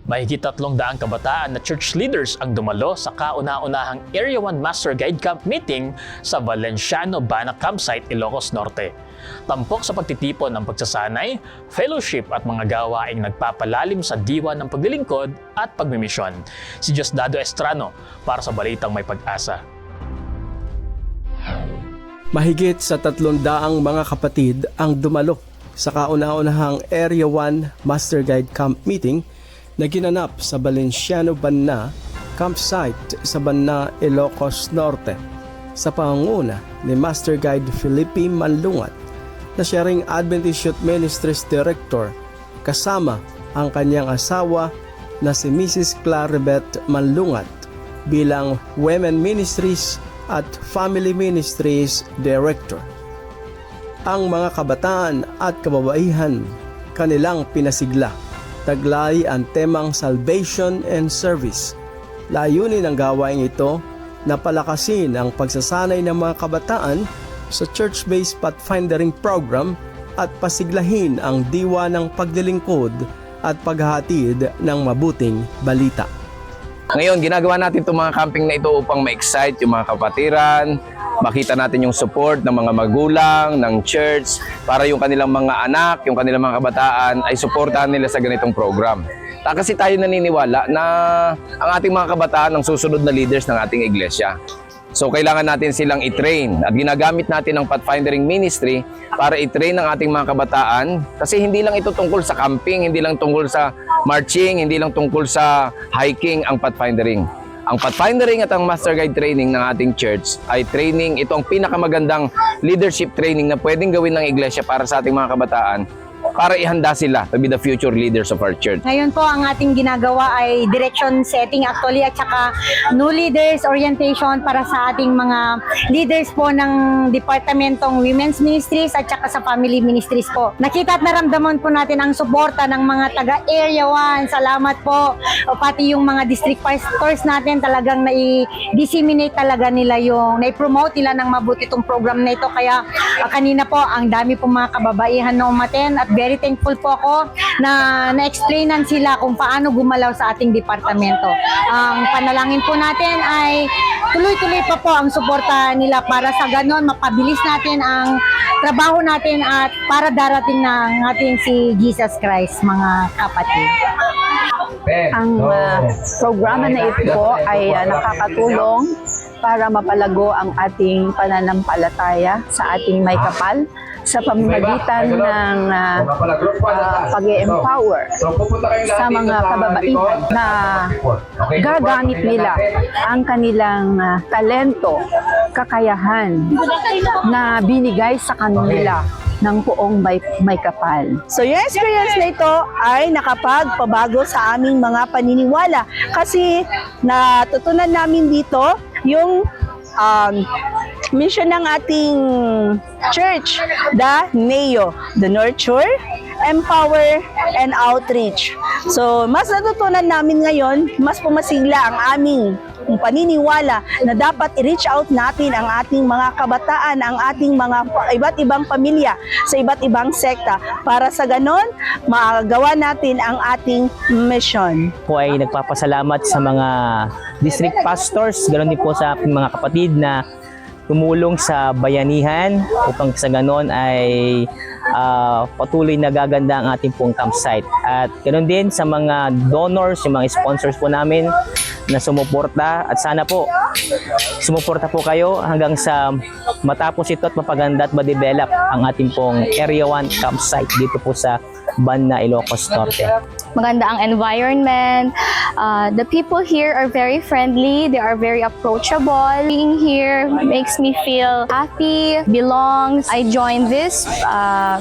Mahigit 300 kabataan na church leaders ang dumalo sa kauna-unahang Area 1 Master Guide Camp meeting sa Valenciano Bana Campsite, Ilocos Norte. Tampok sa pagtitipon ng pagsasanay, fellowship at mga gawaing nagpapalalim sa diwa ng paglilingkod at pagmimisyon. Si Diosdado Estrano para sa Balitang May Pag-asa. Mahigit sa 300 mga kapatid ang dumalo sa kauna-unahang Area 1 Master Guide Camp meeting na ginanap sa Valenciano Bana Campsite sa Bana, Ilocos Norte sa pangunguna ni Master Guide Felipe Manlungat na siya ring Adventist Youth Ministries Director kasama ang kanyang asawa na si Mrs. Claribet Manlungat bilang Women Ministries at Family Ministries Director. Ang mga kabataan at kababaihan kanilang pinasigla. Taglay ang temang Salvation and Service. Layunin ng gawaing ito na palakasin ang pagsasanay ng mga kabataan sa church-based pathfindering program at pasiglahin ang diwa ng paglilingkod at paghahatid ng mabuting balita. Ngayon, ginagawa natin itong mga camping na ito upang ma-excite yung mga kapatiran, makita natin yung support ng mga magulang, ng church, para yung kanilang mga anak, yung kanilang mga kabataan ay suportahan nila sa ganitong program. Kasi tayo naniniwala na ang ating mga kabataan ang susunod na leaders ng ating iglesia. So kailangan natin silang i-train at ginagamit natin ang pathfindering ministry para i-train ang ating mga kabataan kasi hindi lang ito tungkol sa camping, hindi lang tungkol sa marching, hindi lang tungkol sa hiking ang pathfindering. Ang pathfindering at ang master guide training ng ating church ay training, ito ang pinakamagandang leadership training na pwedeng gawin ng iglesia para sa ating mga kabataan para ihanda sila to be the future leaders of our church. Ngayon po ang ating ginagawa ay direction setting actually at saka new leaders orientation para sa ating mga leaders po ng departamentong Women's Ministries at saka sa Family Ministries po. Nakita at naramdaman po natin ang suporta ng mga taga Area 1. Salamat po. O pati yung mga district pastors natin talagang nai-disseminate talaga nila yung nai-promote nila ng mabuti itong program na ito. Kaya kanina po ang dami po mga kababaihan na umaten at very thankful po ako na na-explainan sila kung paano gumalaw sa ating departamento. Ang panalangin po natin ay tuloy-tuloy pa po ang suporta nila para sa ganon mapabilis natin ang trabaho natin at para darating na ang ating si Jesus Christ, mga kapatid. Ang programa na ito po ay nakakatulong para mapalago ang ating pananampalataya sa ating may kapal sa pamamagitan ng pag-empower sa mga kababaihan na gagamit nila ang kanilang talento, kakayahan na binigay sa kanila ng poong may kapal. So yung experience na ito ay nakapagpabago sa aming mga paniniwala kasi natutunan namin dito yung mission ng ating church, the NEO, the Nurture, Empower, and Outreach. So, mas natutunan namin ngayon, mas pumasigla ang aming paniniwala na dapat i-reach out natin ang ating mga kabataan, ang ating mga iba't ibang pamilya sa iba't ibang sekta para sa ganon, magawa natin ang ating mission. Po ay nagpapasalamat sa mga district pastors, ganoon din po sa ating mga kapatid na tumulong sa bayanihan upang sa ganon ay patuloy na gaganda ang ating pong campsite. At ganoon din sa mga donors, yung mga sponsors po namin na sumuporta at sana po sumuporta po kayo hanggang sa matapos ito at mapaganda at ma-develop ang ating pong Area 1 campsite dito po sa Bana, Ilocos Norte. Maganda ang environment. The people here are very friendly. They are very approachable. Being here makes me feel happy, belongs. I joined this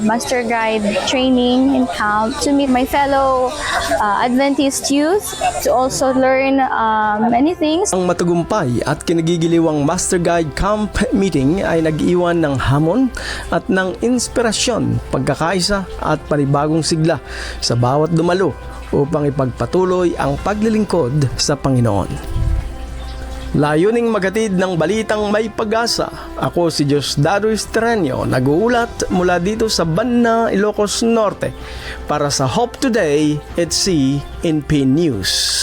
Master Guide training in camp to meet my fellow Adventist youth, to also learn many things. Ang matagumpay at kinagigiliwang Master Guide Camp meeting ay nag-iwan ng hamon at ng inspirasyon, pagkakaisa at panibagong sigla sa bawat dumalo upang ipagpatuloy ang paglilingkod sa Panginoon. Layuning maghatid ng balitang may pag-asa. Ako si Diosdado Estranyo, nag-uulat mula dito sa Banna, Ilocos Norte para sa Hope Today at CNP News.